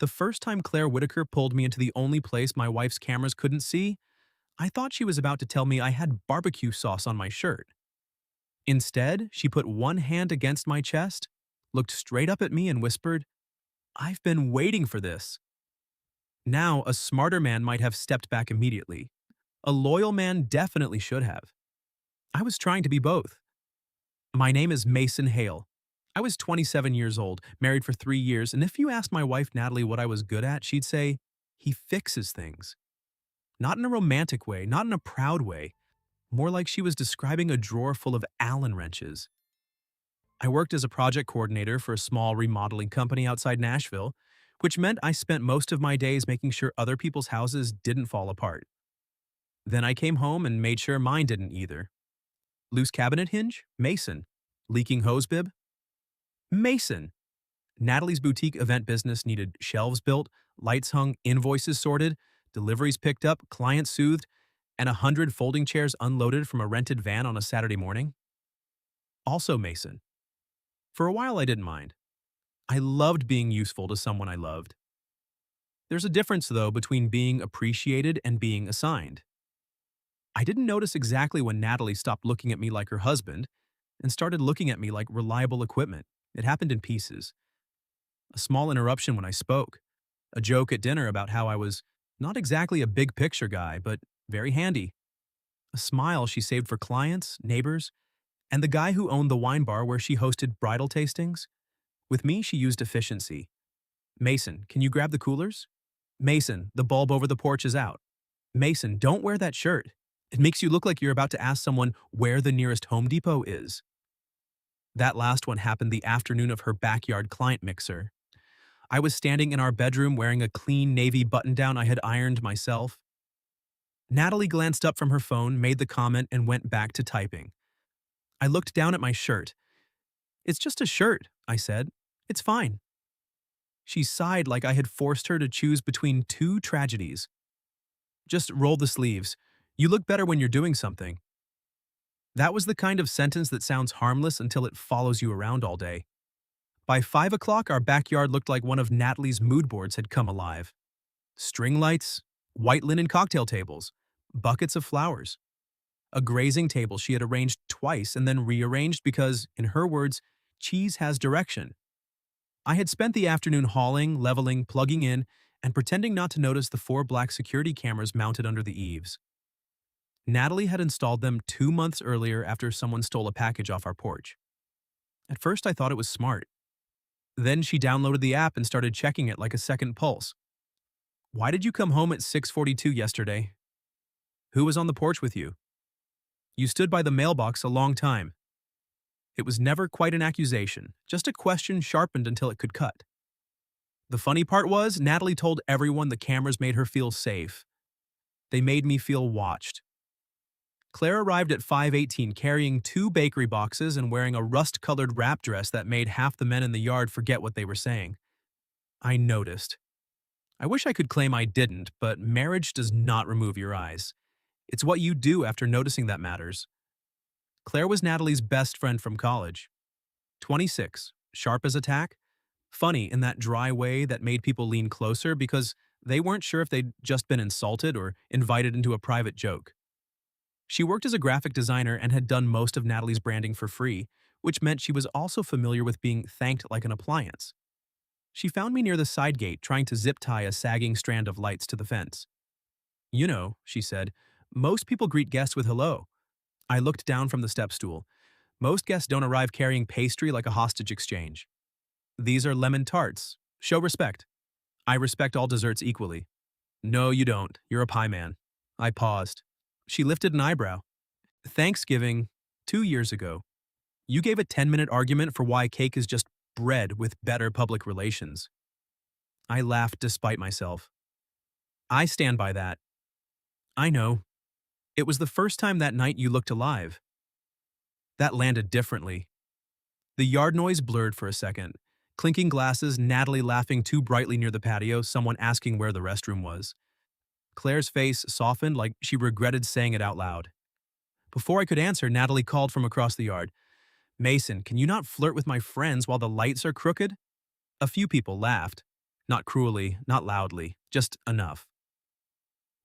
The first time Claire Whitaker pulled me into the only place my wife's cameras couldn't see, I thought she was about to tell me I had barbecue sauce on my shirt. Instead, she put one hand against my chest, looked straight up at me, and whispered, "I've been waiting for this." Now, a smarter man might have stepped back immediately. A loyal man definitely should have. I was trying to be both. My name is Mason Hale. I was 27 years old, married for 3 years, and if you asked my wife Natalie what I was good at, she'd say, he fixes things. Not in a romantic way, not in a proud way, more like she was describing a drawer full of Allen wrenches. I worked as a project coordinator for a small remodeling company outside Nashville, which meant I spent most of my days making sure other people's houses didn't fall apart. Then I came home and made sure mine didn't either. Loose cabinet hinge? Mason. Leaking hose bib? Mason. Natalie's boutique event business needed shelves built, lights hung, invoices sorted, deliveries picked up, clients soothed, and 100 folding chairs unloaded from a rented van on a Saturday morning. Also Mason. For a while I didn't mind. I loved being useful to someone I loved. There's a difference, though, between being appreciated and being assigned. I didn't notice exactly when Natalie stopped looking at me like her husband and started looking at me like reliable equipment. It happened in pieces. A small interruption when I spoke. A joke at dinner about how I was not exactly a big picture guy, but very handy. A smile she saved for clients, neighbors, and the guy who owned the wine bar where she hosted bridal tastings. With me, she used efficiency. Mason, can you grab the coolers? Mason, the bulb over the porch is out. Mason, don't wear that shirt. It makes you look like you're about to ask someone where the nearest Home Depot is. That last one happened the afternoon of her backyard client mixer. I was standing in our bedroom wearing a clean navy button-down I had ironed myself. Natalie glanced up from her phone, made the comment, and went back to typing. I looked down at my shirt. "It's just a shirt," I said. "It's fine." She sighed like I had forced her to choose between two tragedies. "Just roll the sleeves. You look better when you're doing something." That was the kind of sentence that sounds harmless until it follows you around all day. By 5 o'clock, our backyard looked like one of Natalie's mood boards had come alive. String lights, white linen cocktail tables, buckets of flowers. A grazing table she had arranged twice and then rearranged because, in her words, cheese has direction. I had spent the afternoon hauling, leveling, plugging in, and pretending not to notice the 4 black security cameras mounted under the eaves. Natalie had installed them 2 months earlier after someone stole a package off our porch. At first, I thought it was smart. Then she downloaded the app and started checking it like a second pulse. "Why did you come home at 6:42 yesterday? Who was on the porch with you? You stood by the mailbox a long time." It was never quite an accusation, just a question sharpened until it could cut. The funny part was, Natalie told everyone the cameras made her feel safe. They made me feel watched. Claire arrived at 5:18 carrying 2 bakery boxes and wearing a rust-colored wrap dress that made half the men in the yard forget what they were saying. I noticed. I wish I could claim I didn't, but marriage does not remove your eyes. It's what you do after noticing that matters. Claire was Natalie's best friend from college. 26, sharp as a tack, funny in that dry way that made people lean closer because they weren't sure if they'd just been insulted or invited into a private joke. She worked as a graphic designer and had done most of Natalie's branding for free, which meant she was also familiar with being thanked like an appliance. She found me near the side gate trying to zip tie a sagging strand of lights to the fence. "You know," she said, "most people greet guests with hello." I looked down from the step stool. "Most guests don't arrive carrying pastry like a hostage exchange. These are lemon tarts. Show respect." "I respect all desserts equally." "No, you don't. You're a pie man." I paused. She lifted an eyebrow. "Thanksgiving, 2 years ago, you gave a 10-minute argument for why cake is just bread with better public relations." I laughed despite myself. "I stand by that." "I know. It was the first time that night you looked alive." That landed differently. The yard noise blurred for a second. Clinking glasses, Natalie laughing too brightly near the patio, someone asking where the restroom was. Claire's face softened like she regretted saying it out loud. Before I could answer, Natalie called from across the yard. "Mason, can you not flirt with my friends while the lights are crooked?" A few people laughed. Not cruelly, not loudly, just enough.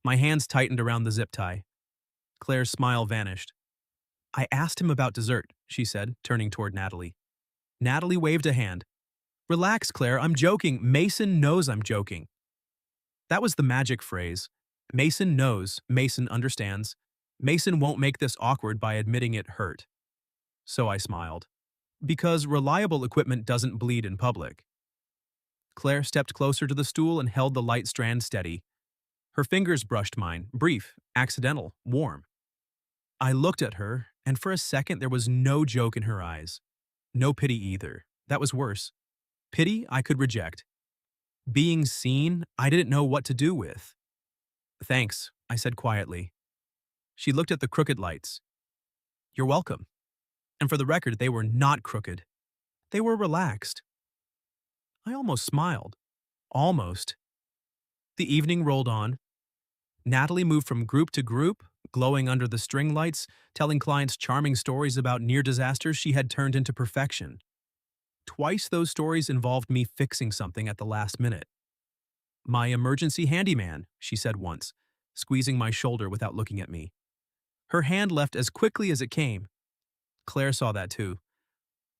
My hands tightened around the zip tie. Claire's smile vanished. I asked him about dessert, she said, turning toward Natalie. Natalie waved a hand. Relax, Claire, I'm joking. Mason knows I'm joking. That was the magic phrase. Mason knows, Mason understands. Mason won't make this awkward by admitting it hurt. So I smiled. Because reliable equipment doesn't bleed in public. Claire stepped closer to the stool and held the light strand steady. Her fingers brushed mine, brief, accidental, warm. I looked at her, and for a second there was no joke in her eyes. No pity either. That was worse. Pity I could reject. Being seen, I didn't know what to do with. Thanks, I said quietly. She looked at the crooked lights. You're welcome. And for the record, they were not crooked. They were relaxed. I almost smiled. Almost. The evening rolled on. Natalie moved from group to group, glowing under the string lights, telling clients charming stories about near disasters she had turned into perfection. Twice those stories involved me fixing something at the last minute. My emergency handyman, she said once, squeezing my shoulder without looking at me. Her hand left as quickly as it came. Claire saw that too.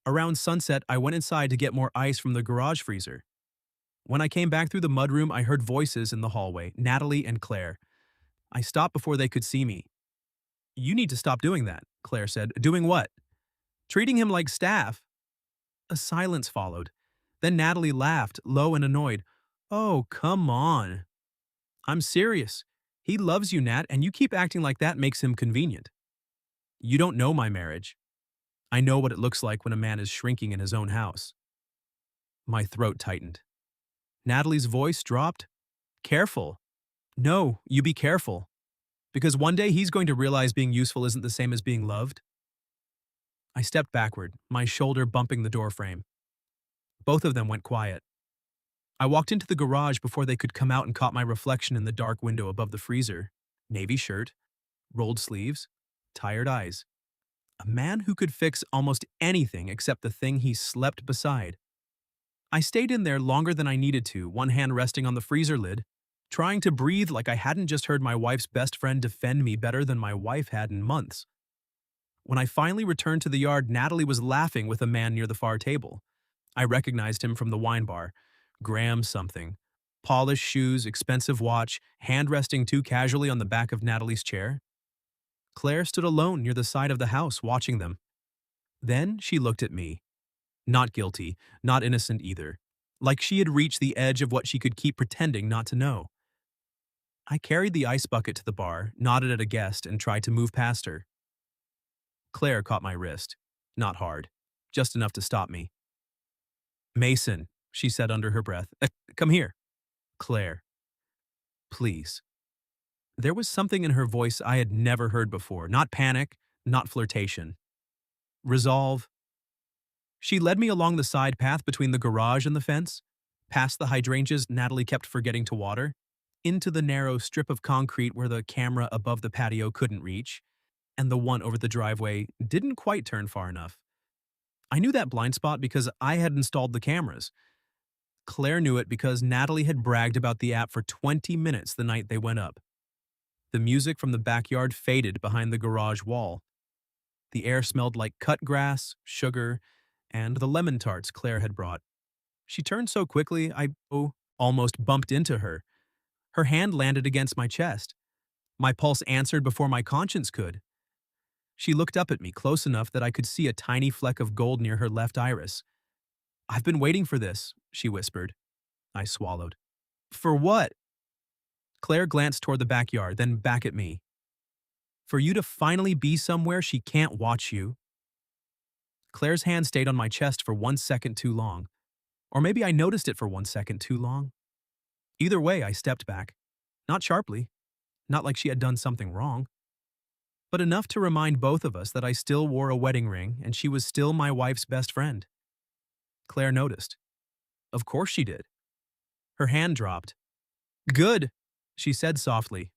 Around sunset, I went inside to get more ice from the garage freezer. When I came back through the mudroom, I heard voices in the hallway, Natalie and Claire. I stopped before they could see me. You need to stop doing that, Claire said. Doing what? Treating him like staff. A silence followed. Then Natalie laughed, low and annoyed. Oh, come on. I'm serious. He loves you, Nat, and you keep acting like that makes him convenient. You don't know my marriage. I know what it looks like when a man is shrinking in his own house. My throat tightened. Natalie's voice dropped. Careful. No, you be careful. Because one day he's going to realize being useful isn't the same as being loved. I stepped backward, my shoulder bumping the doorframe. Both of them went quiet. I walked into the garage before they could come out and caught my reflection in the dark window above the freezer. Navy shirt, rolled sleeves, tired eyes. A man who could fix almost anything except the thing he slept beside. I stayed in there longer than I needed to, one hand resting on the freezer lid, trying to breathe like I hadn't just heard my wife's best friend defend me better than my wife had in months. When I finally returned to the yard, Natalie was laughing with a man near the far table. I recognized him from the wine bar. Graham something. Polished shoes, expensive watch, hand resting too casually on the back of Natalie's chair. Claire stood alone near the side of the house watching them. Then she looked at me. Not guilty, not innocent either. Like she had reached the edge of what she could keep pretending not to know. I carried the ice bucket to the bar, nodded at a guest, and tried to move past her. Claire caught my wrist. Not hard. Just enough to stop me. Mason, she said under her breath. Come here. Claire. Please. There was something in her voice I had never heard before. Not panic, not flirtation. Resolve. She led me along the side path between the garage and the fence, past the hydrangeas Natalie kept forgetting to water, into the narrow strip of concrete where the camera above the patio couldn't reach, and the one over the driveway didn't quite turn far enough. I knew that blind spot because I had installed the cameras. Claire knew it because Natalie had bragged about the app for 20 minutes the night they went up. The music from the backyard faded behind the garage wall. The air smelled like cut grass, sugar, and the lemon tarts Claire had brought. She turned so quickly I almost bumped into her. Her hand landed against my chest. My pulse answered before my conscience could. She looked up at me close enough that I could see a tiny fleck of gold near her left iris. I've been waiting for this, she whispered. I swallowed. For what? Claire glanced toward the backyard, then back at me. For you to finally be somewhere she can't watch you. Claire's hand stayed on my chest for 1 second too long. Or maybe I noticed it for 1 second too long. Either way, I stepped back. Not sharply, not like she had done something wrong, but enough to remind both of us that I still wore a wedding ring and she was still my wife's best friend. Claire noticed. Of course she did. Her hand dropped. Good, she said softly.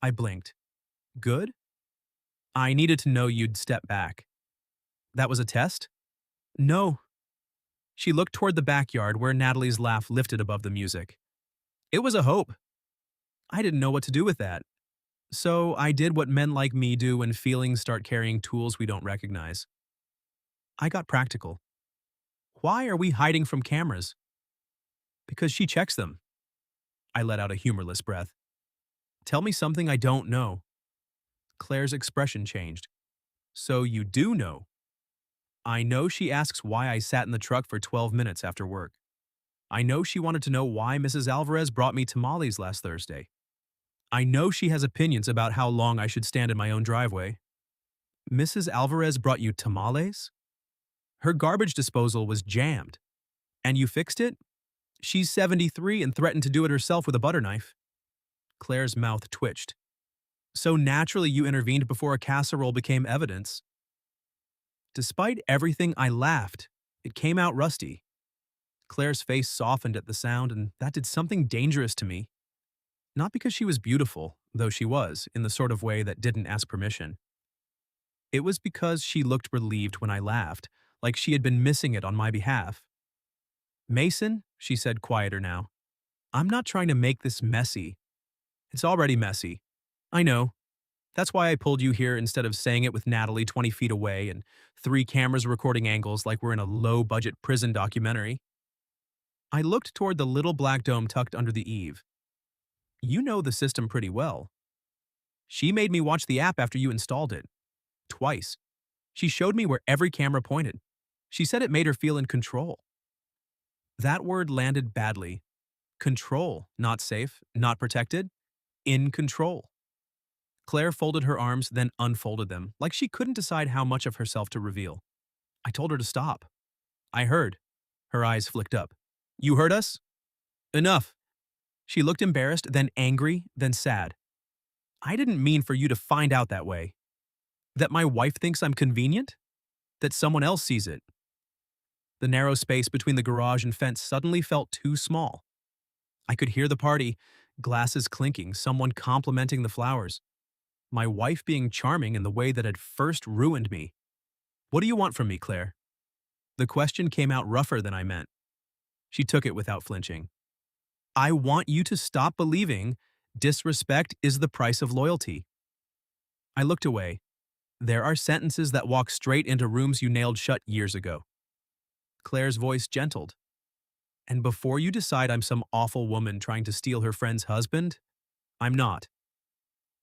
I blinked. Good? I needed to know you'd step back. That was a test? No. She looked toward the backyard where Natalie's laugh lifted above the music. It was a hope. I didn't know what to do with that. So I did what men like me do when feelings start carrying tools we don't recognize. I got practical. Why are we hiding from cameras? Because she checks them. I let out a humorless breath. Tell me something I don't know. Claire's expression changed. So you do know. I know she asks why I sat in the truck for 12 minutes after work. I know she wanted to know why Mrs. Alvarez brought me tamales last Thursday. I know she has opinions about how long I should stand in my own driveway. Mrs. Alvarez brought you tamales? Her garbage disposal was jammed. And you fixed it? She's 73 and threatened to do it herself with a butter knife. Claire's mouth twitched. So naturally you intervened before a casserole became evidence. Despite everything, I laughed. It came out rusty. Claire's face softened at the sound, and that did something dangerous to me. Not because she was beautiful, though she was, in the sort of way that didn't ask permission. It was because she looked relieved when I laughed, like she had been missing it on my behalf. Mason, she said quieter now, I'm not trying to make this messy. It's already messy. I know. That's why I pulled you here instead of saying it with Natalie 20 feet away and 3 cameras recording angles like we're in a low-budget prison documentary. I looked toward the little black dome tucked under the eave. You know the system pretty well. She made me watch the app after you installed it. Twice. She showed me where every camera pointed. She said it made her feel in control. That word landed badly. Control, not safe, not protected. In control. Claire folded her arms, then unfolded them, like she couldn't decide how much of herself to reveal. I told her to stop. I heard. Her eyes flicked up. You heard us? Enough. She looked embarrassed, then angry, then sad. I didn't mean for you to find out that way. That my wife thinks I'm convenient? That someone else sees it. The narrow space between the garage and fence suddenly felt too small. I could hear the party, glasses clinking, someone complimenting the flowers. My wife being charming in the way that had first ruined me. What do you want from me, Claire? The question came out rougher than I meant. She took it without flinching. I want you to stop believing disrespect is the price of loyalty. I looked away. There are sentences that walk straight into rooms you nailed shut years ago. Claire's voice gentled. And before you decide I'm some awful woman trying to steal her friend's husband, I'm not.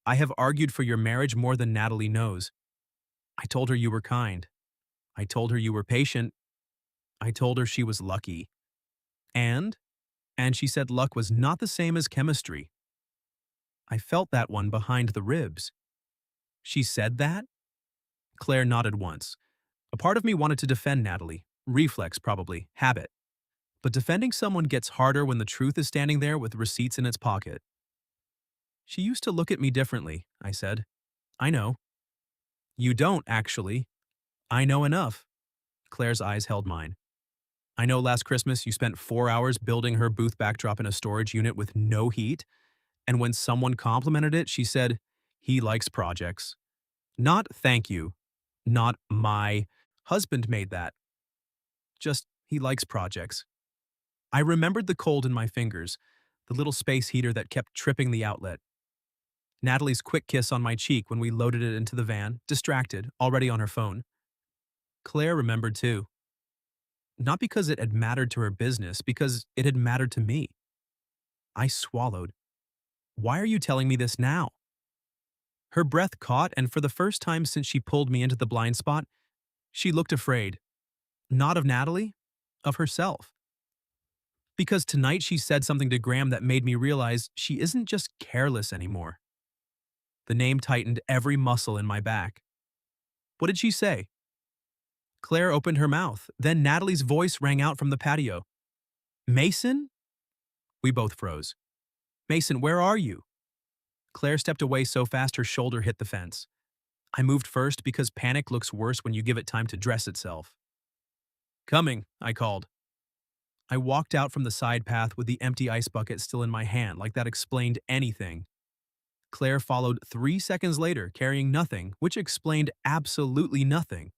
I have argued for your marriage more than Natalie knows. I told her you were kind. I told her you were patient. I told her she was lucky. And she said luck was not the same as chemistry. I felt that one behind the ribs. She said that? Claire nodded once. A part of me wanted to defend Natalie. Reflex, probably. Habit. But defending someone gets harder when the truth is standing there with receipts in its pocket. She used to look at me differently, I said. I know. You don't, actually. I know enough. Claire's eyes held mine. I know last Christmas you spent 4 hours building her booth backdrop in a storage unit with no heat, and when someone complimented it, she said, he likes projects. Not thank you. Not my husband made that. Just, he likes projects. I remembered the cold in my fingers, the little space heater that kept tripping the outlet. Natalie's quick kiss on my cheek when we loaded it into the van, distracted, already on her phone. Claire remembered too. Not because it had mattered to her business, because it had mattered to me. I swallowed. Why are you telling me this now? Her breath caught, and for the first time since she pulled me into the blind spot, she looked afraid. Not of Natalie, of herself. Because tonight she said something to Graham that made me realize she isn't just careless anymore. The name tightened every muscle in my back. What did she say? Claire opened her mouth, then Natalie's voice rang out from the patio. Mason? We both froze. Mason, where are you? Claire stepped away so fast her shoulder hit the fence. I moved first because panic looks worse when you give it time to dress itself. Coming, I called. I walked out from the side path with the empty ice bucket still in my hand, like that explained anything. Claire followed 3 seconds later, carrying nothing, which explained absolutely nothing.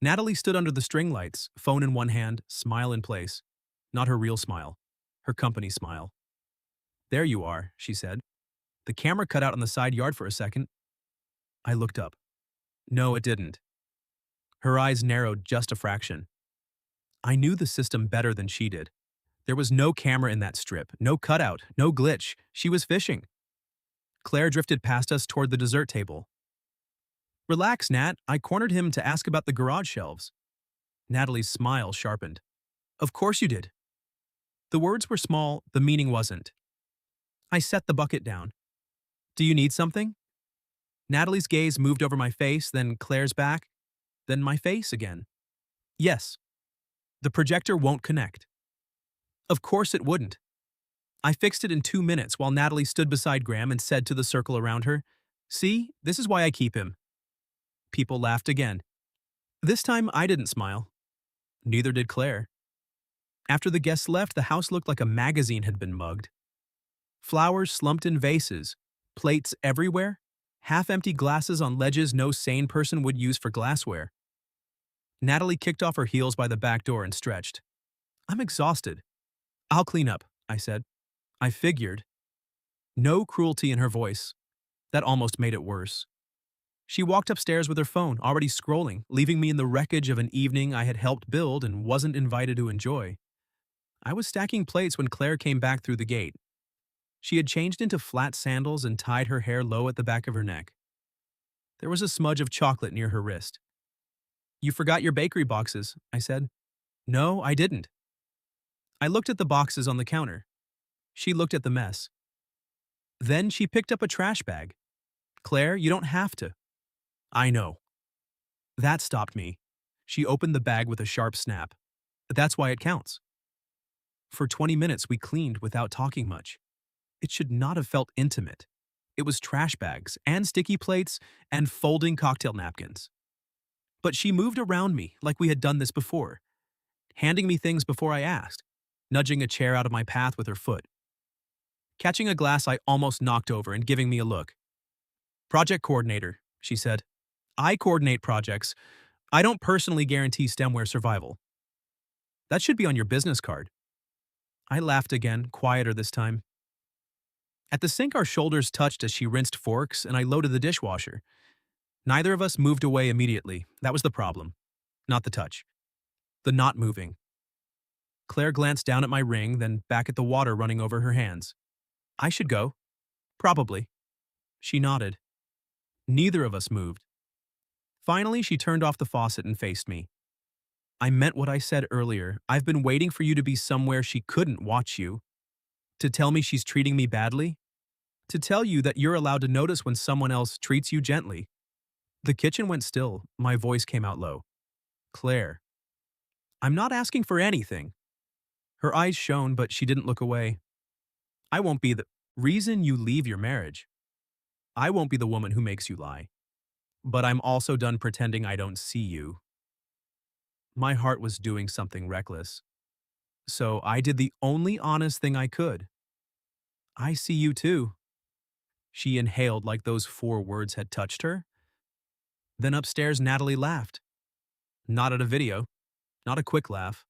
Natalie stood under the string lights, phone in one hand, smile in place. Not her real smile, her company smile. There you are, she said. The camera cut out on the side yard for a second. I looked up. No, it didn't. Her eyes narrowed just a fraction. I knew the system better than she did. There was no camera in that strip, no cutout, no glitch. She was fishing. Claire drifted past us toward the dessert table. Relax, Nat. I cornered him to ask about the garage shelves. Natalie's smile sharpened. Of course you did. The words were small, the meaning wasn't. I set the bucket down. Do you need something? Natalie's gaze moved over my face, then Claire's back, then my face again. Yes. The projector won't connect. Of course it wouldn't. I fixed it in 2 minutes while Natalie stood beside Graham and said to the circle around her, See, this is why I keep him. People laughed again. This time I didn't smile. Neither did Claire. After the guests left, the house looked like a magazine had been mugged. Flowers slumped in vases, plates everywhere, half-empty glasses on ledges no sane person would use for glassware. Natalie kicked off her heels by the back door and stretched. I'm exhausted. I'll clean up, I said. I figured. No cruelty in her voice. That almost made it worse. She walked upstairs with her phone, already scrolling, leaving me in the wreckage of an evening I had helped build and wasn't invited to enjoy. I was stacking plates when Claire came back through the gate. She had changed into flat sandals and tied her hair low at the back of her neck. There was a smudge of chocolate near her wrist. You forgot your bakery boxes, I said. No, I didn't. I looked at the boxes on the counter. She looked at the mess. Then she picked up a trash bag. Claire, you don't have to. I know. That stopped me. She opened the bag with a sharp snap. That's why it counts. For 20 minutes we cleaned without talking much. It should not have felt intimate. It was trash bags and sticky plates and folding cocktail napkins. But she moved around me like we had done this before, handing me things before I asked, nudging a chair out of my path with her foot. Catching a glass I almost knocked over and giving me a look. Project coordinator, she said. I coordinate projects. I don't personally guarantee stemware survival. That should be on your business card. I laughed again, quieter this time. At the sink, our shoulders touched as she rinsed forks and I loaded the dishwasher. Neither of us moved away immediately. That was the problem. Not the touch. The not moving. Claire glanced down at my ring, then back at the water running over her hands. I should go. Probably. She nodded. Neither of us moved. Finally, she turned off the faucet and faced me. I meant what I said earlier. I've been waiting for you to be somewhere she couldn't watch you. To tell me she's treating me badly. To tell you that you're allowed to notice when someone else treats you gently. The kitchen went still. My voice came out low. Claire. I'm not asking for anything. Her eyes shone, but she didn't look away. I won't be the reason you leave your marriage. I won't be the woman who makes you lie. But I'm also done pretending I don't see you. My heart was doing something reckless. So I did the only honest thing I could. I see you too. She inhaled like those 4 words had touched her. Then upstairs, Natalie laughed. Not at a video, not a quick laugh.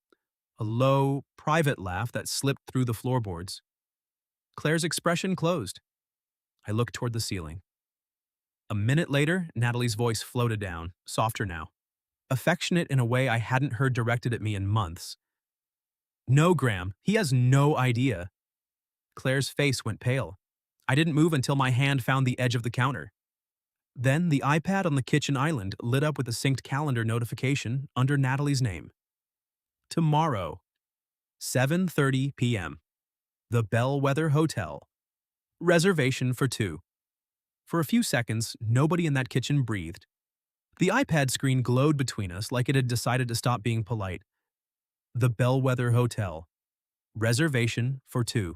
A low, private laugh that slipped through the floorboards. Claire's expression closed. I looked toward the ceiling. A minute later, Natalie's voice floated down, softer now. Affectionate in a way I hadn't heard directed at me in months. No, Graham, he has no idea. Claire's face went pale. I didn't move until my hand found the edge of the counter. Then the iPad on the kitchen island lit up with a synced calendar notification under Natalie's name. Tomorrow, 7:30 p.m. The Bellwether Hotel. Reservation for 2. For a few seconds, nobody in that kitchen breathed. The iPad screen glowed between us like it had decided to stop being polite. The Bellwether Hotel. Reservation for 2.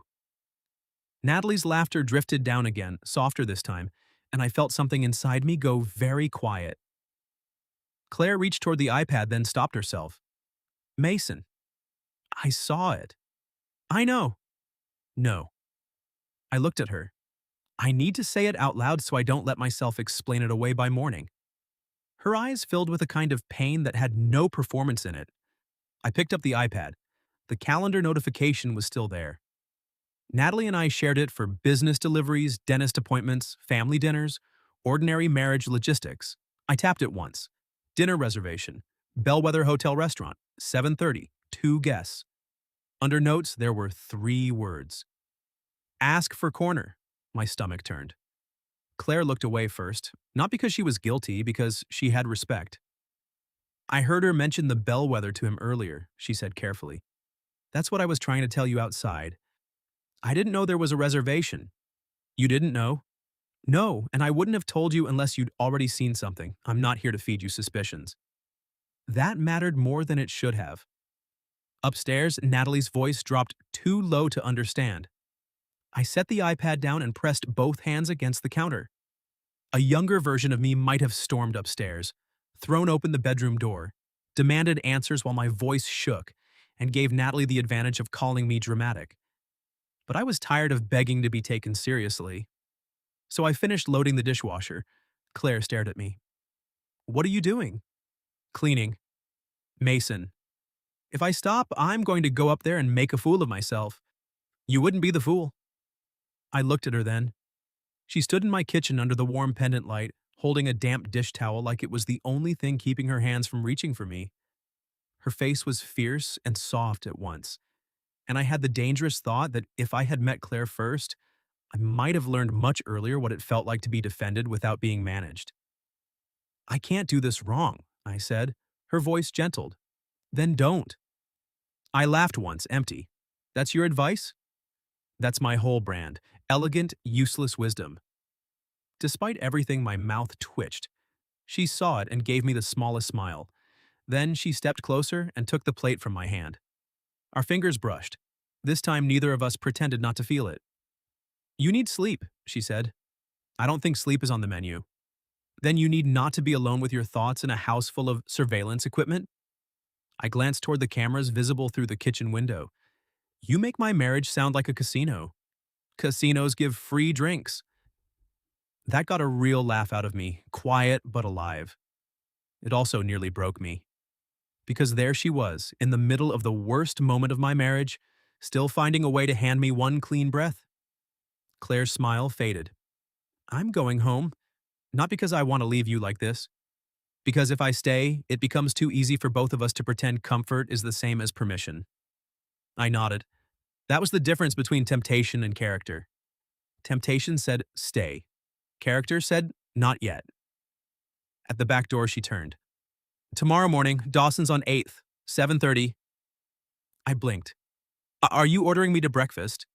Natalie's laughter drifted down again, softer this time, and I felt something inside me go very quiet. Claire reached toward the iPad, then stopped herself. Mason. I saw it. I know. No. I looked at her. I need to say it out loud so I don't let myself explain it away by morning. Her eyes filled with a kind of pain that had no performance in it. I picked up the iPad. The calendar notification was still there. Natalie and I shared it for business deliveries, dentist appointments, family dinners, ordinary marriage logistics. I tapped it once. Dinner reservation. Bellwether Hotel Restaurant. 7:30. 2 guests. Under notes, there were 3 words. Ask for corner. My stomach turned. Claire looked away first, not because she was guilty, because she had respect. I heard her mention the bellwether to him earlier, she said carefully. That's what I was trying to tell you outside. I didn't know there was a reservation. You didn't know? No, and I wouldn't have told you unless you'd already seen something. I'm not here to feed you suspicions. That mattered more than it should have. Upstairs, Natalie's voice dropped too low to understand. I set the iPad down and pressed both hands against the counter. A younger version of me might have stormed upstairs, thrown open the bedroom door, demanded answers while my voice shook, and gave Natalie the advantage of calling me dramatic. But I was tired of begging to be taken seriously. So I finished loading the dishwasher. Claire stared at me. What are you doing? Cleaning. Mason. If I stop, I'm going to go up there and make a fool of myself. You wouldn't be the fool. I looked at her then. She stood in my kitchen under the warm pendant light, holding a damp dish towel like it was the only thing keeping her hands from reaching for me. Her face was fierce and soft at once, and I had the dangerous thought that if I had met Claire first, I might have learned much earlier what it felt like to be defended without being managed. I can't do this wrong, I said, her voice gentled. Then don't. I laughed once, empty. That's your advice? That's my whole brand. Elegant, useless wisdom. Despite everything, my mouth twitched. She saw it and gave me the smallest smile. Then she stepped closer and took the plate from my hand. Our fingers brushed. This time, neither of us pretended not to feel it. You need sleep, she said. I don't think sleep is on the menu. Then you need not to be alone with your thoughts in a house full of surveillance equipment? I glanced toward the cameras visible through the kitchen window. You make my marriage sound like a casino. Casinos give free drinks. That got a real laugh out of me, quiet but alive. It also nearly broke me. Because there she was, in the middle of the worst moment of my marriage, still finding a way to hand me one clean breath. Claire's smile faded. I'm going home, not because I want to leave you like this. Because if I stay, it becomes too easy for both of us to pretend comfort is the same as permission. I nodded. That was the difference between temptation and character. Temptation said, stay. Character said, not yet. At the back door, she turned. Tomorrow morning, Dawson's on 8th, 7:30. I blinked. Are you ordering me to breakfast?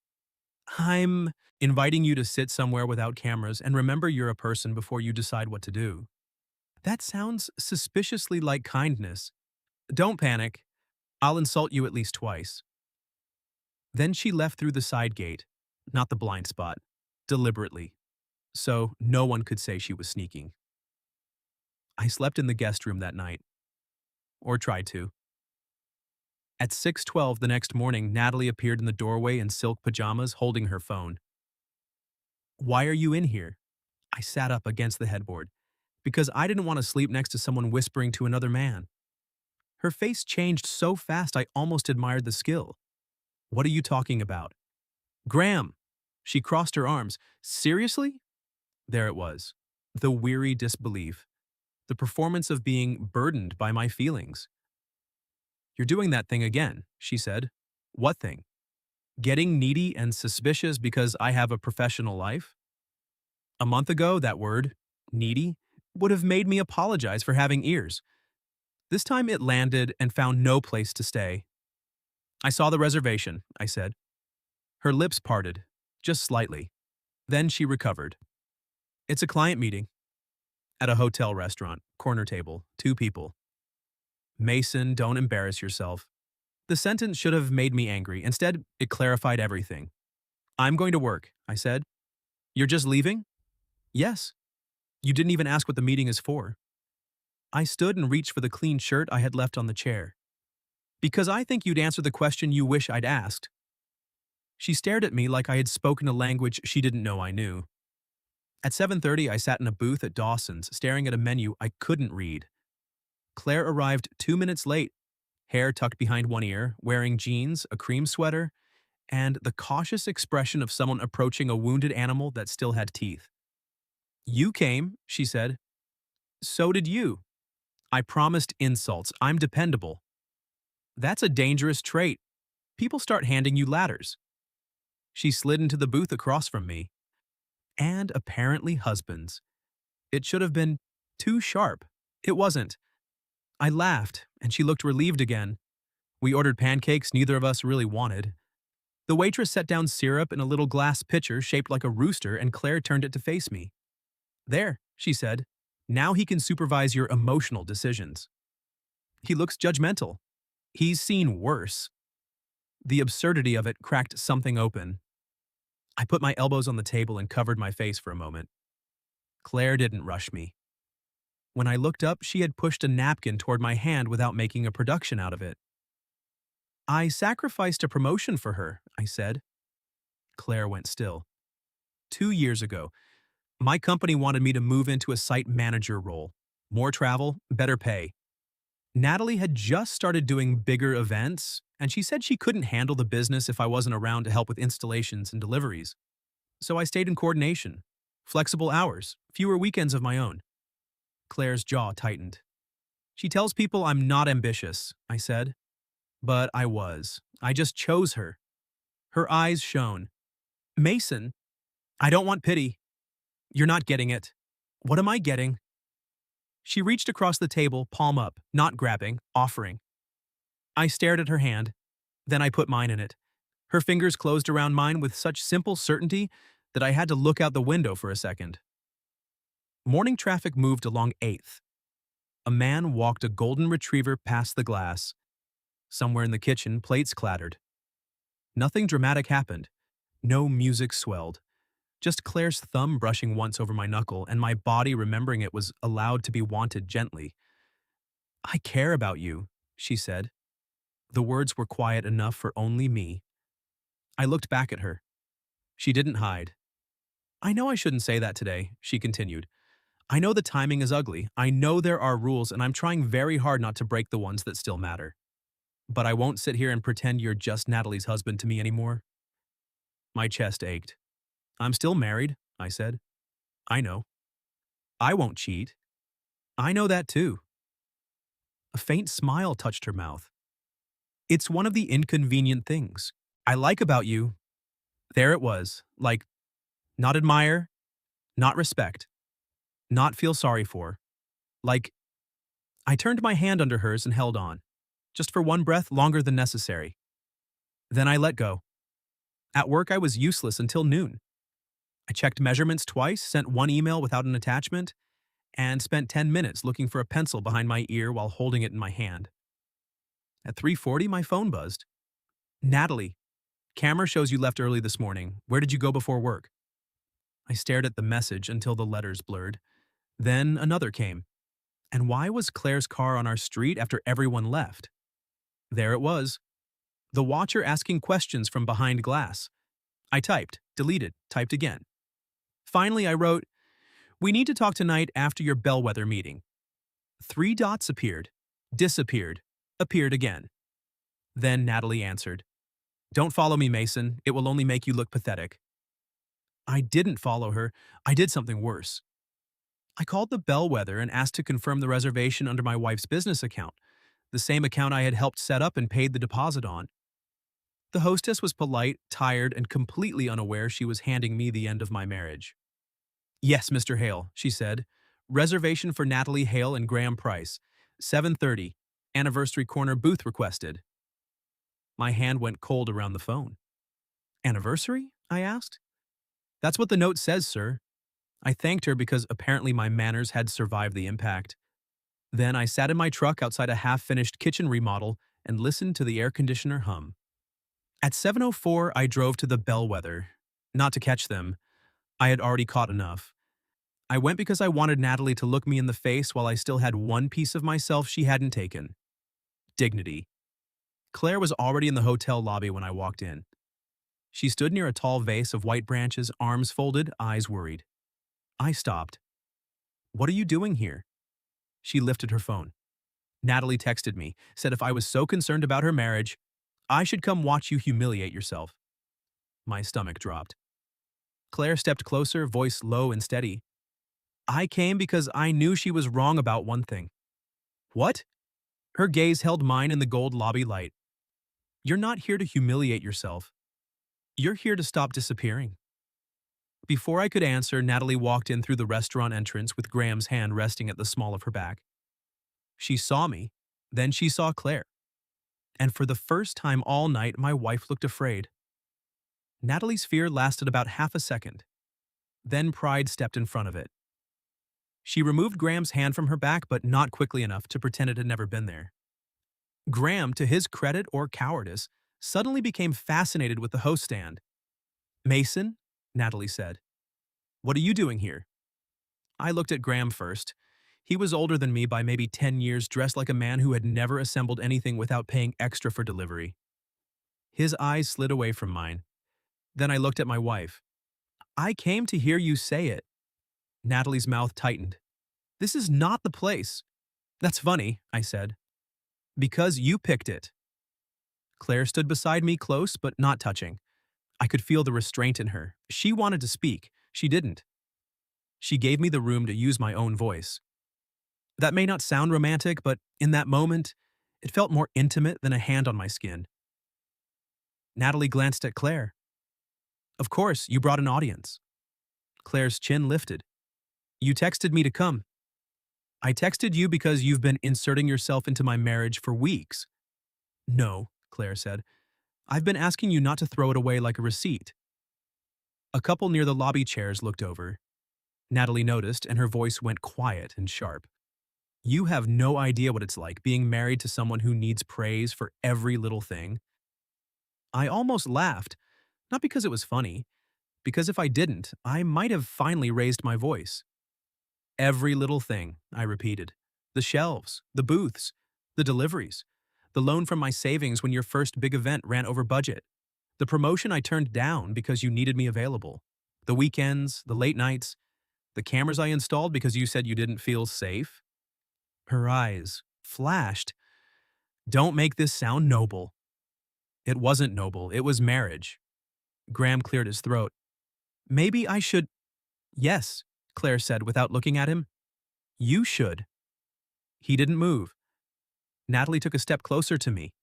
I'm inviting you to sit somewhere without cameras and remember you're a person before you decide what to do. That sounds suspiciously like kindness. Don't panic. I'll insult you at least twice. Then she left through the side gate, not the blind spot, deliberately, so no one could say she was sneaking. I slept in the guest room that night. Or tried to. At 6:12 the next morning, Natalie appeared in the doorway in silk pajamas holding her phone. Why are you in here? I sat up against the headboard, because I didn't want to sleep next to someone whispering to another man. Her face changed so fast I almost admired the skill. What are you talking about? Graham! She crossed her arms. Seriously? There it was. The weary disbelief. The performance of being burdened by my feelings. You're doing that thing again, she said. What thing? Getting needy and suspicious because I have a professional life? A month ago, that word, needy, would have made me apologize for having ears. This time it landed and found no place to stay. I saw the reservation, I said. Her lips parted, just slightly. Then she recovered. It's a client meeting. At a hotel restaurant, corner table, 2 people. Mason, don't embarrass yourself. The sentence should have made me angry. Instead, it clarified everything. I'm going to work, I said. You're just leaving? Yes. You didn't even ask what the meeting is for. I stood and reached for the clean shirt I had left on the chair. Because I think you'd answer the question you wish I'd asked. She stared at me like I had spoken a language she didn't know I knew. At 7:30, I sat in a booth at Dawson's, staring at a menu I couldn't read. Claire arrived 2 minutes late, hair tucked behind one ear, wearing jeans, a cream sweater, and the cautious expression of someone approaching a wounded animal that still had teeth. "You came," she said. "So did you." I promised insults. I'm dependable. That's a dangerous trait. People start handing you ladders. She slid into the booth across from me. And apparently husbands. It should have been too sharp. It wasn't. I laughed, and she looked relieved again. We ordered pancakes neither of us really wanted. The waitress set down syrup in a little glass pitcher shaped like a rooster, and Claire turned it to face me. "There," she said. "Now he can supervise your emotional decisions." He looks judgmental. He's seen worse. The absurdity of it cracked something open. I put my elbows on the table and covered my face for a moment. Claire didn't rush me. When I looked up, she had pushed a napkin toward my hand without making a production out of it. "I sacrificed a promotion for her," I said. Claire went still. 2 years ago, my company wanted me to move into a site manager role. More travel, better pay. Natalie had just started doing bigger events, and she said she couldn't handle the business if I wasn't around to help with installations and deliveries. So I stayed in coordination. Flexible hours, fewer weekends of my own. Claire's jaw tightened. "She tells people I'm not ambitious," I said. But I was. I just chose her. Her eyes shone. "Mason, I don't want pity. You're not getting it." "What am I getting?" She reached across the table, palm up, not grabbing, offering. I stared at her hand. Then I put mine in it. Her fingers closed around mine with such simple certainty that I had to look out the window for a second. Morning traffic moved along 8th. A man walked a golden retriever past the glass. Somewhere in the kitchen, plates clattered. Nothing dramatic happened. No music swelled. Just Claire's thumb brushing once over my knuckle and my body remembering it was allowed to be wanted gently. "I care about you," she said. The words were quiet enough for only me. I looked back at her. She didn't hide. "I know I shouldn't say that today," she continued. "I know the timing is ugly. I know there are rules, and I'm trying very hard not to break the ones that still matter. But I won't sit here and pretend you're just Natalie's husband to me anymore." My chest ached. "I'm still married," I said. "I know. I won't cheat. I know that too." A faint smile touched her mouth. "It's one of the inconvenient things I like about you." There it was, like, not admire, not respect, not feel sorry for. Like, I turned my hand under hers and held on, just for one breath longer than necessary. Then I let go. At work, I was useless until noon. I checked measurements twice, sent one email without an attachment, and spent 10 minutes looking for a pencil behind my ear while holding it in my hand. At 3:40, my phone buzzed. "Natalie, camera shows you left early this morning. Where did you go before work?" I stared at the message until the letters blurred. Then another came. And why was Claire's car on our street after everyone left? There it was. The watcher asking questions from behind glass. I typed, deleted, typed again. Finally, I wrote, "We need to talk tonight after your bellwether meeting." 3 dots appeared, disappeared, appeared again. Then Natalie answered, "Don't follow me, Mason. It will only make you look pathetic." I didn't follow her. I did something worse. I called the bellwether and asked to confirm the reservation under my wife's business account, the same account I had helped set up and paid the deposit on. The hostess was polite, tired, and completely unaware she was handing me the end of my marriage. "Yes, Mr. Hale," she said. "Reservation for Natalie Hale and Graham Price. 7:30. Anniversary corner booth requested." My hand went cold around the phone. "Anniversary?" I asked. "That's what the note says, sir." I thanked her because apparently my manners had survived the impact. Then I sat in my truck outside a half-finished kitchen remodel and listened to the air conditioner hum. At 7:04, I drove to the bellwether. Not to catch them. I had already caught enough. I went because I wanted Natalie to look me in the face while I still had one piece of myself she hadn't taken. Dignity. Claire was already in the hotel lobby when I walked in. She stood near a tall vase of white branches, arms folded, eyes worried. I stopped. What are you doing here? She lifted her phone. Natalie texted me, said if I was so concerned about her marriage, I should come watch you humiliate yourself. My stomach dropped. Claire stepped closer, voice low and steady. I came because I knew she was wrong about one thing. What? Her gaze held mine in the gold lobby light. You're not here to humiliate yourself. You're here to stop disappearing. Before I could answer, Natalie walked in through the restaurant entrance with Graham's hand resting at the small of her back. She saw me, then she saw Claire. And for the first time all night, my wife looked afraid. Natalie's fear lasted about half a second. Then pride stepped in front of it. She removed Graham's hand from her back, but not quickly enough to pretend it had never been there. Graham, to his credit or cowardice, suddenly became fascinated with the host stand. Mason, Natalie said, what are you doing here? I looked at Graham first. He was older than me by maybe 10 years, dressed like a man who had never assembled anything without paying extra for delivery. His eyes slid away from mine. Then I looked at my wife. I came to hear you say it. Natalie's mouth tightened. This is not the place. That's funny, I said. Because you picked it. Claire stood beside me, close but not touching. I could feel the restraint in her. She wanted to speak. She didn't. She gave me the room to use my own voice. That may not sound romantic, but in that moment, it felt more intimate than a hand on my skin. Natalie glanced at Claire. Of course, you brought an audience. Claire's chin lifted. You texted me to come. I texted you because you've been inserting yourself into my marriage for weeks. No, Claire said. I've been asking you not to throw it away like a receipt. A couple near the lobby chairs looked over. Natalie noticed, and her voice went quiet and sharp. You have no idea what it's like being married to someone who needs praise for every little thing. I almost laughed, not because it was funny, because if I didn't, I might have finally raised my voice. Every little thing, I repeated. The shelves, the booths, the deliveries, the loan from my savings when your first big event ran over budget, the promotion I turned down because you needed me available, the weekends, the late nights, the cameras I installed because you said you didn't feel safe. Her eyes flashed. Don't make this sound noble. It wasn't noble, it was marriage. Graham cleared his throat. Maybe I should. Yes, Claire said without looking at him. You should. He didn't move. Natalie took a step closer to me.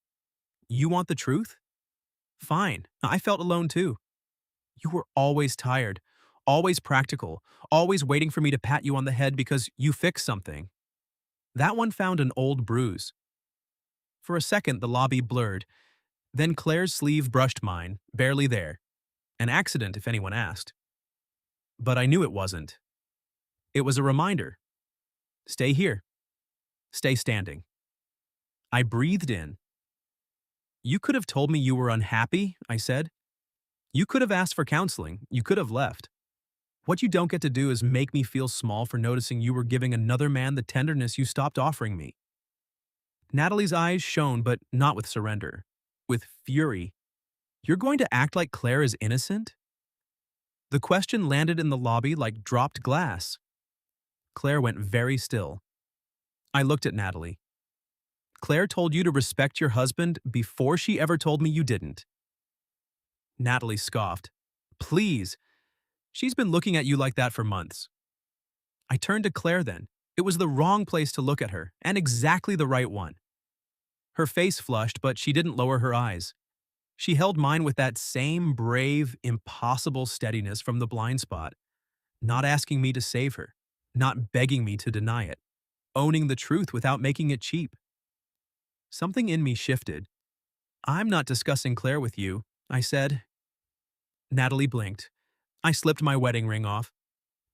You want the truth? Fine, I felt alone too. You were always tired, always practical, always waiting for me to pat you on the head because you fixed something. That one found an old bruise. For a second, the lobby blurred. Then Claire's sleeve brushed mine, barely there. An accident, if anyone asked. But I knew it wasn't. It was a reminder. Stay here. Stay standing. I breathed in. You could have told me you were unhappy, I said. You could have asked for counseling. You could have left. What you don't get to do is make me feel small for noticing you were giving another man the tenderness you stopped offering me. Natalie's eyes shone, but not with surrender. With fury. You're going to act like Claire is innocent? The question landed in the lobby like dropped glass. Claire went very still. I looked at Natalie. Claire told you to respect your husband before she ever told me you didn't. Natalie scoffed. Please. She's been looking at you like that for months. I turned to Claire then. It was the wrong place to look at her, and exactly the right one. Her face flushed, but she didn't lower her eyes. She held mine with that same brave, impossible steadiness from the blind spot, not asking me to save her, not begging me to deny it, owning the truth without making it cheap. Something in me shifted. I'm not discussing Claire with you, I said. Natalie blinked. I slipped my wedding ring off.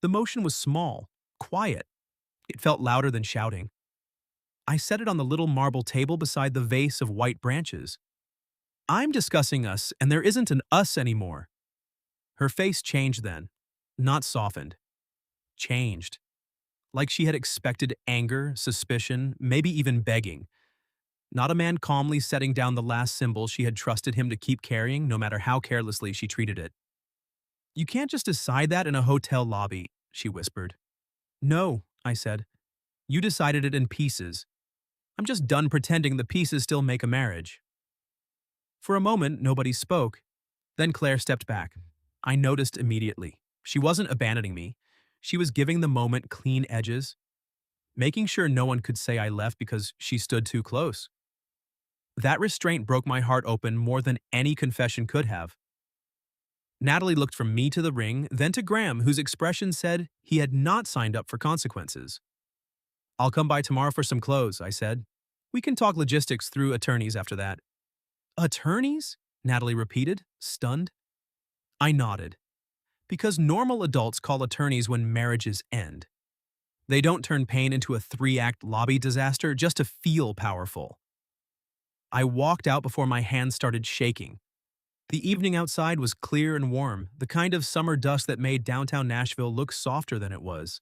The motion was small, quiet. It felt louder than shouting. I set it on the little marble table beside the vase of white branches. I'm discussing us, and there isn't an us anymore. Her face changed then, not softened. Changed. Like she had expected anger, suspicion, maybe even begging. Not a man calmly setting down the last symbol she had trusted him to keep carrying, no matter how carelessly she treated it. You can't just decide that in a hotel lobby, she whispered. No, I said. You decided it in pieces. I'm just done pretending the pieces still make a marriage. For a moment, nobody spoke. Then Claire stepped back. I noticed immediately. She wasn't abandoning me. She was giving the moment clean edges, making sure no one could say I left because she stood too close. That restraint broke my heart open more than any confession could have. Natalie looked from me to the ring, then to Graham, whose expression said he had not signed up for consequences. I'll come by tomorrow for some clothes, I said. We can talk logistics through attorneys after that. Attorneys? Natalie repeated, stunned. I nodded. Because normal adults call attorneys when marriages end. They don't turn pain into a 3-act lobby disaster just to feel powerful. I walked out before my hands started shaking. The evening outside was clear and warm, the kind of summer dusk that made downtown Nashville look softer than it was.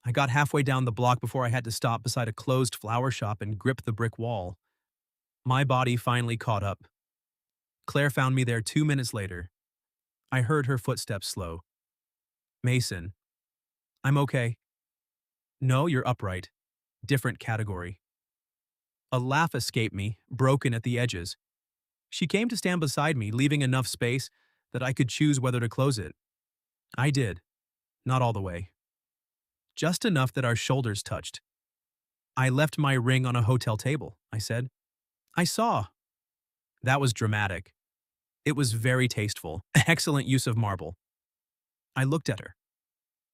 I got halfway down the block before I had to stop beside a closed flower shop and grip the brick wall. My body finally caught up. Claire found me there 2 minutes later. I heard her footsteps slow. Mason. I'm okay. No, you're upright. Different category. A laugh escaped me, broken at the edges. She came to stand beside me, leaving enough space that I could choose whether to close it. I did. Not all the way. Just enough that our shoulders touched. I left my ring on a hotel table, I said. I saw. That was dramatic. It was very tasteful. Excellent use of marble. I looked at her.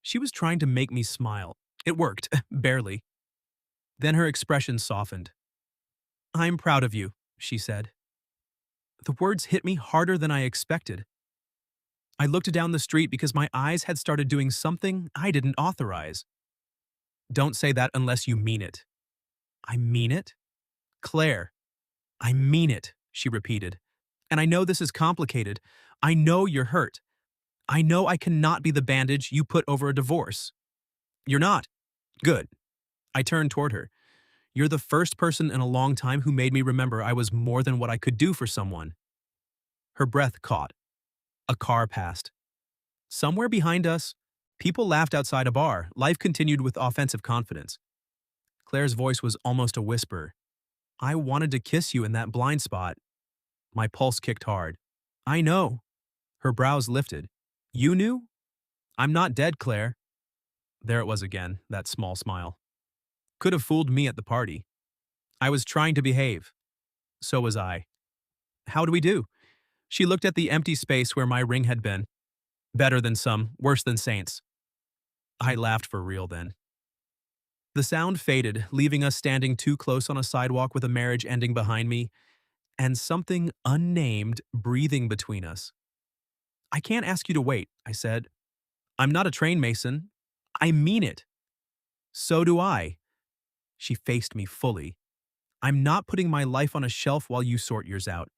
She was trying to make me smile. It worked, barely. Then her expression softened. I'm proud of you, she said. The words hit me harder than I expected. I looked down the street because my eyes had started doing something I didn't authorize. Don't say that unless you mean it. I mean it? Claire, I mean it, she repeated. And I know this is complicated. I know you're hurt. I know I cannot be the bandage you put over a divorce. You're not. Good. I turned toward her. You're the first person in a long time who made me remember I was more than what I could do for someone. Her breath caught. A car passed. Somewhere behind us, people laughed outside a bar. Life continued with offensive confidence. Claire's voice was almost a whisper. I wanted to kiss you in that blind spot. My pulse kicked hard. I know. Her brows lifted. You knew? I'm not dead, Claire. There it was again, that small smile. Could have fooled me at the party. I was trying to behave. So was I. How do we do? She looked at the empty space where my ring had been. Better than some, worse than saints. I laughed for real then. The sound faded, leaving us standing too close on a sidewalk with a marriage ending behind me, and something unnamed breathing between us. I can't ask you to wait, I said. I'm not a train mason. I mean it. So do I. She faced me fully. I'm not putting my life on a shelf while you sort yours out.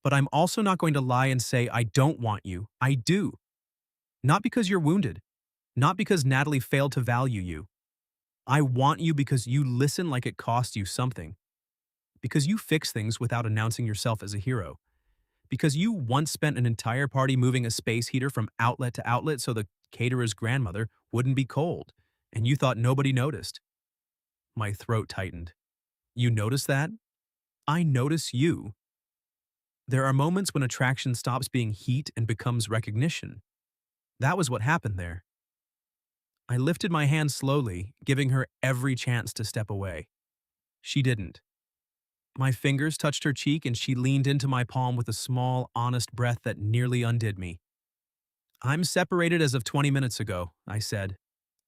But I'm also not going to lie and say I don't want you. I do. Not because you're wounded. Not because Natalie failed to value you. I want you because you listen like it cost you something. Because you fix things without announcing yourself as a hero. Because you once spent an entire party moving a space heater from outlet to outlet so the caterer's grandmother wouldn't be cold, and you thought nobody noticed. My throat tightened. You notice that? I notice you. There are moments when attraction stops being heat and becomes recognition. That was what happened there. I lifted my hand slowly, giving her every chance to step away. She didn't. My fingers touched her cheek and she leaned into my palm with a small, honest breath that nearly undid me. I'm separated as of 20 minutes ago, I said.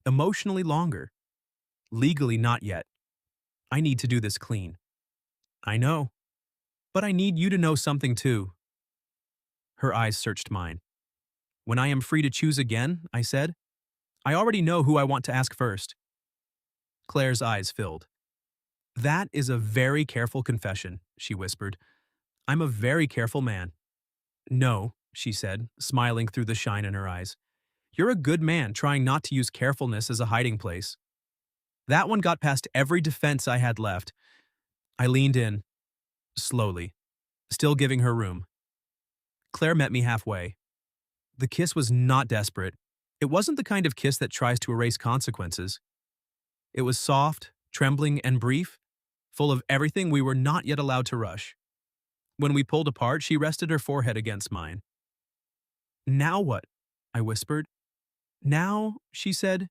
Emotionally longer. Legally not yet. I need to do this clean. I know. But I need you to know something too. Her eyes searched mine. When I am free to choose again, I said, I already know who I want to ask first. Claire's eyes filled. That is a very careful confession, she whispered. I'm a very careful man. No, she said, smiling through the shine in her eyes. You're a good man trying not to use carefulness as a hiding place. That one got past every defense I had left. I leaned in, slowly, still giving her room. Claire met me halfway. The kiss was not desperate. It wasn't the kind of kiss that tries to erase consequences. It was soft, trembling, and brief, full of everything we were not yet allowed to rush. When we pulled apart, she rested her forehead against mine. "Now what?" I whispered. "Now," she said,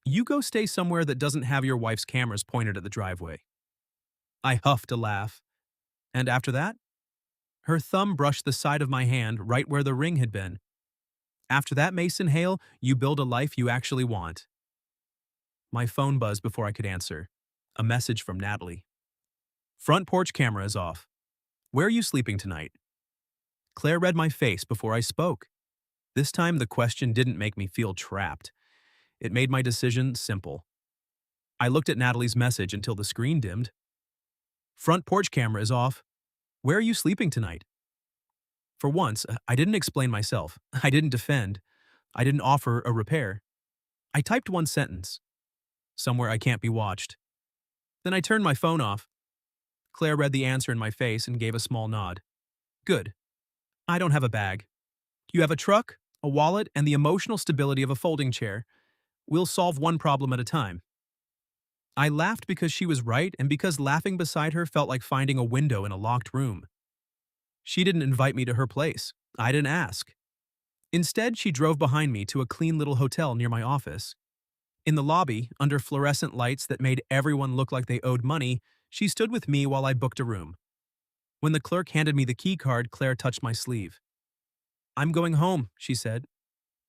"you go stay somewhere that doesn't have your wife's cameras pointed at the driveway." I huffed a laugh. And after that, her thumb brushed the side of my hand right where the ring had been. "After that, Mason Hale, you build a life you actually want." My phone buzzed before I could answer. A message from Natalie. "Front porch camera is off. Where are you sleeping tonight?" Claire read my face before I spoke. This time, the question didn't make me feel trapped. It made my decision simple. I looked at Natalie's message until the screen dimmed. "Front porch camera is off. Where are you sleeping tonight?" For once, I didn't explain myself. I didn't defend. I didn't offer a repair. I typed one sentence. "Somewhere I can't be watched." Then I turned my phone off. Claire read the answer in my face and gave a small nod. "Good. I don't have a bag. You have a truck, a wallet, and the emotional stability of a folding chair. We'll solve one problem at a time." I laughed because she was right and because laughing beside her felt like finding a window in a locked room. She didn't invite me to her place. I didn't ask. Instead, she drove behind me to a clean little hotel near my office. In the lobby, under fluorescent lights that made everyone look like they owed money, she stood with me while I booked a room. When the clerk handed me the key card, Claire touched my sleeve. "I'm going home," she said.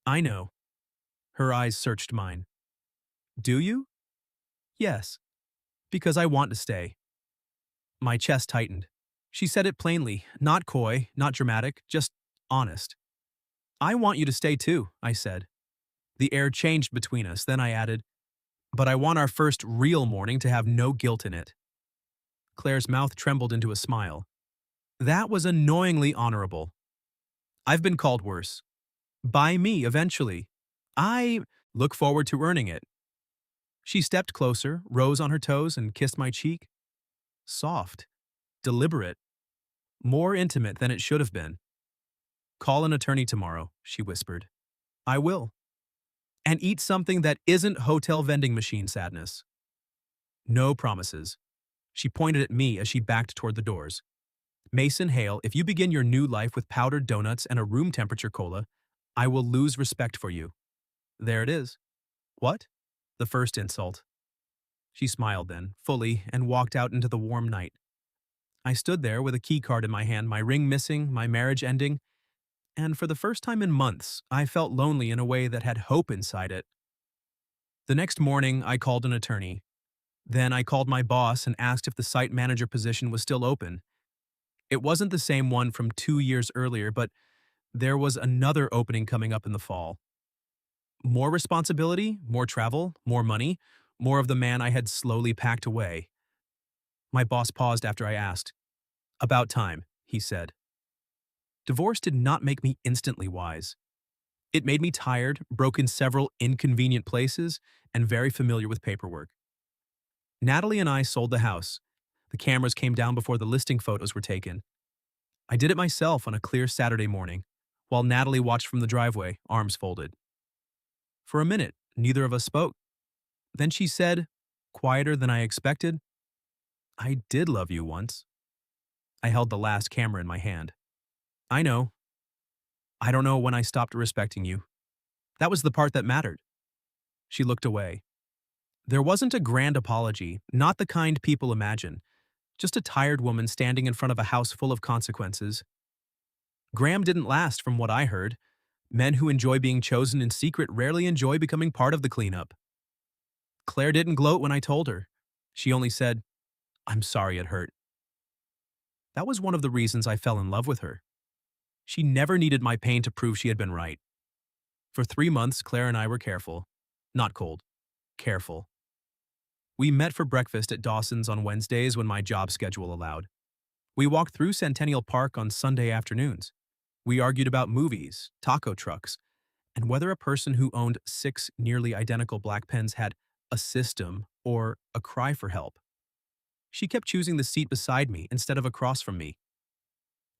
"I know." Her eyes searched mine. "Do you?" "Yes. Because I want to stay." My chest tightened. She said it plainly, not coy, not dramatic, just honest. "I want you to stay too," I said. The air changed between us, then I added, "But I want our first real morning to have no guilt in it." Claire's mouth trembled into a smile. That was annoyingly honorable. "I've been called worse. By me, eventually. I look forward to earning it." She stepped closer, rose on her toes, and kissed my cheek. Soft, deliberate, more intimate than it should have been. "Call an attorney tomorrow," she whispered. "I will. And eat something that isn't hotel vending machine sadness." No promises. She pointed at me as she backed toward the doors. "Mason Hale, if you begin your new life with powdered donuts and a room temperature cola, I will lose respect for you." There it is. What? The first insult. She smiled then, fully, and walked out into the warm night. I stood there with a key card in my hand, my ring missing, my marriage ending, and for the first time in months, I felt lonely in a way that had hope inside it. The next morning, I called an attorney. Then I called my boss and asked if the site manager position was still open. It wasn't the same one from 2 years earlier, but there was another opening coming up in the fall. More responsibility, more travel, more money, more of the man I had slowly packed away. My boss paused after I asked. "About time," he said. Divorce did not make me instantly wise. It made me tired, broke in several inconvenient places, and very familiar with paperwork. Natalie and I sold the house. The cameras came down before the listing photos were taken. I did it myself on a clear Saturday morning, while Natalie watched from the driveway, arms folded. For a minute, neither of us spoke. Then she said, quieter than I expected, "I did love you once." I held the last camera in my hand. "I know. I don't know when I stopped respecting you. That was the part that mattered." She looked away. There wasn't a grand apology, not the kind people imagine, just a tired woman standing in front of a house full of consequences. Graham didn't last, from what I heard. Men who enjoy being chosen in secret rarely enjoy becoming part of the cleanup. Claire didn't gloat when I told her. She only said, "I'm sorry it hurt." That was one of the reasons I fell in love with her. She never needed my pain to prove she had been right. For 3 months, Claire and I were careful. Not cold. Careful. We met for breakfast at Dawson's on Wednesdays when my job schedule allowed. We walked through Centennial Park on Sunday afternoons. We argued about movies, taco trucks, and whether a person who owned 6 nearly identical black pens had a system or a cry for help. She kept choosing the seat beside me instead of across from me.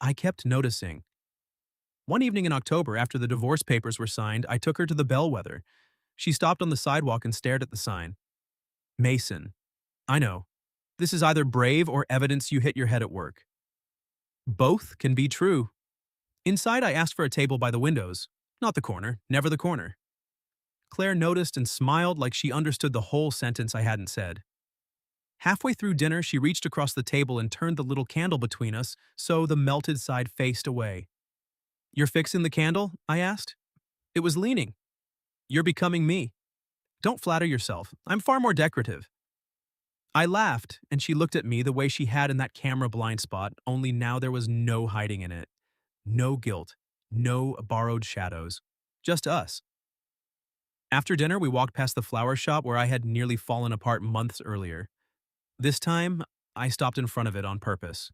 I kept noticing. One evening in October, after the divorce papers were signed, I took her to the bellwether. She stopped on the sidewalk and stared at the sign. Mason. I know. This is either brave or evidence you hit your head at work. Both can be true. Inside, I asked for a table by the windows. Not the corner, never the corner. Claire noticed and smiled like she understood the whole sentence I hadn't said. Halfway through dinner, she reached across the table and turned the little candle between us so the melted side faced away. You're fixing the candle? I asked. It was leaning. You're becoming me. Don't flatter yourself. I'm far more decorative. I laughed, and she looked at me the way she had in that camera blind spot, only now there was no hiding in it. No guilt. No borrowed shadows. Just us. After dinner, we walked past the flower shop where I had nearly fallen apart months earlier. This time, I stopped in front of it on purpose.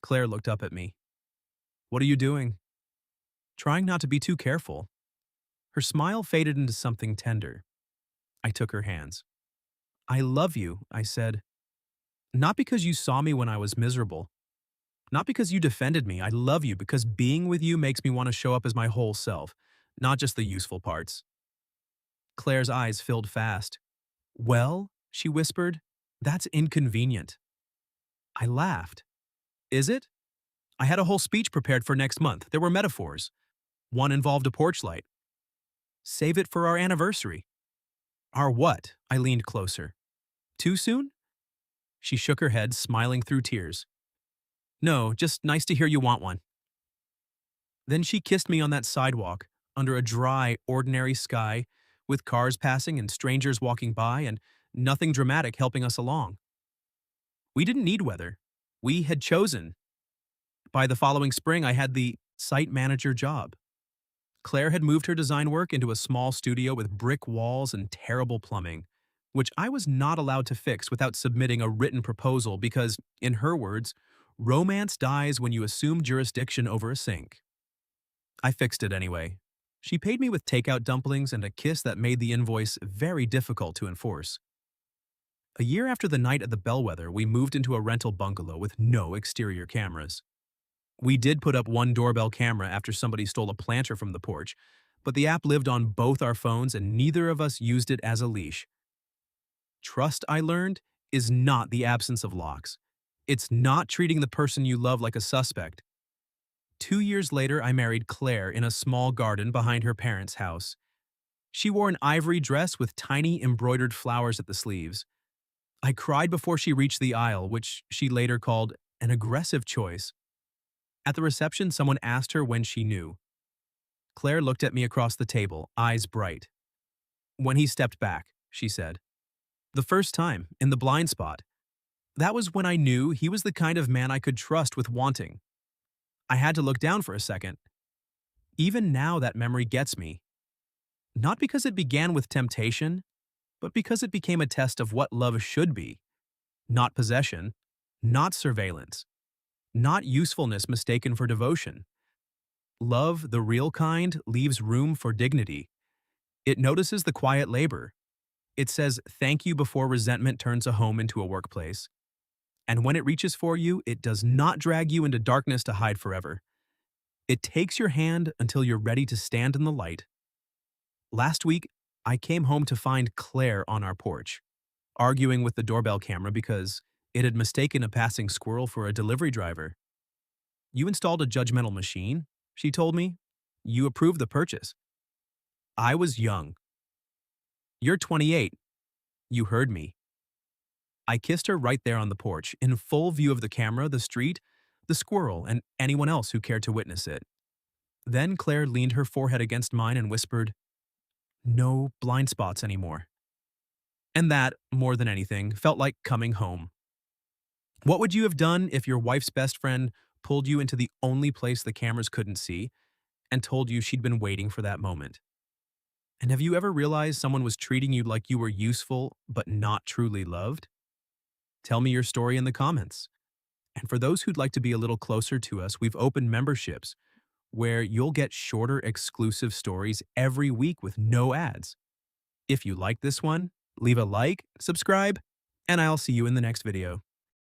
Claire looked up at me. What are you doing? Trying not to be too careful. Her smile faded into something tender. I took her hands. I love you, I said. Not because you saw me when I was miserable. Not because you defended me. I love you because being with you makes me want to show up as my whole self, not just the useful parts. Claire's eyes filled fast. Well, she whispered, that's inconvenient. I laughed. Is it? I had a whole speech prepared for next month. There were metaphors. One involved a porch light. Save it for our anniversary. Our what? I leaned closer. Too soon? She shook her head, smiling through tears. No, just nice to hear you want one. Then she kissed me on that sidewalk, under a dry, ordinary sky, with cars passing and strangers walking by and nothing dramatic helping us along. We didn't need weather. We had chosen. By the following spring, I had the site manager job. Claire had moved her design work into a small studio with brick walls and terrible plumbing, which I was not allowed to fix without submitting a written proposal because, in her words, romance dies when you assume jurisdiction over a sink. I fixed it anyway. She paid me with takeout dumplings and a kiss that made the invoice very difficult to enforce. A year after the night at the bellwether, we moved into a rental bungalow with no exterior cameras. We did put up one doorbell camera after somebody stole a planter from the porch, but the app lived on both our phones and neither of us used it as a leash. Trust, I learned, is not the absence of locks. It's not treating the person you love like a suspect. 2 years later, I married Claire in a small garden behind her parents' house. She wore an ivory dress with tiny embroidered flowers at the sleeves. I cried before she reached the aisle, which she later called an aggressive choice. At the reception, someone asked her when she knew. Claire looked at me across the table, eyes bright. When he stepped back, she said. The first time, in the blind spot. That was when I knew he was the kind of man I could trust with wanting. I had to look down for a second. Even now that memory gets me. Not because it began with temptation, but because it became a test of what love should be. Not possession, not surveillance, not usefulness mistaken for devotion. Love, the real kind, leaves room for dignity. It notices the quiet labor. It says thank you before resentment turns a home into a workplace. And when it reaches for you, it does not drag you into darkness to hide forever. It takes your hand until you're ready to stand in the light. Last week, I came home to find Claire on our porch, arguing with the doorbell camera because it had mistaken a passing squirrel for a delivery driver. You installed a judgmental machine, she told me. You approved the purchase. I was young. You're 28. You heard me. I kissed her right there on the porch, in full view of the camera, the street, the squirrel, and anyone else who cared to witness it. Then Claire leaned her forehead against mine and whispered, no blind spots anymore. And that, more than anything, felt like coming home. What would you have done if your wife's best friend pulled you into the only place the cameras couldn't see and told you she'd been waiting for that moment? And have you ever realized someone was treating you like you were useful but not truly loved? Tell me your story in the comments. And for those who'd like to be a little closer to us, we've opened memberships where you'll get shorter exclusive stories every week with no ads. If you like this one, leave a like, subscribe, and I'll see you in the next video.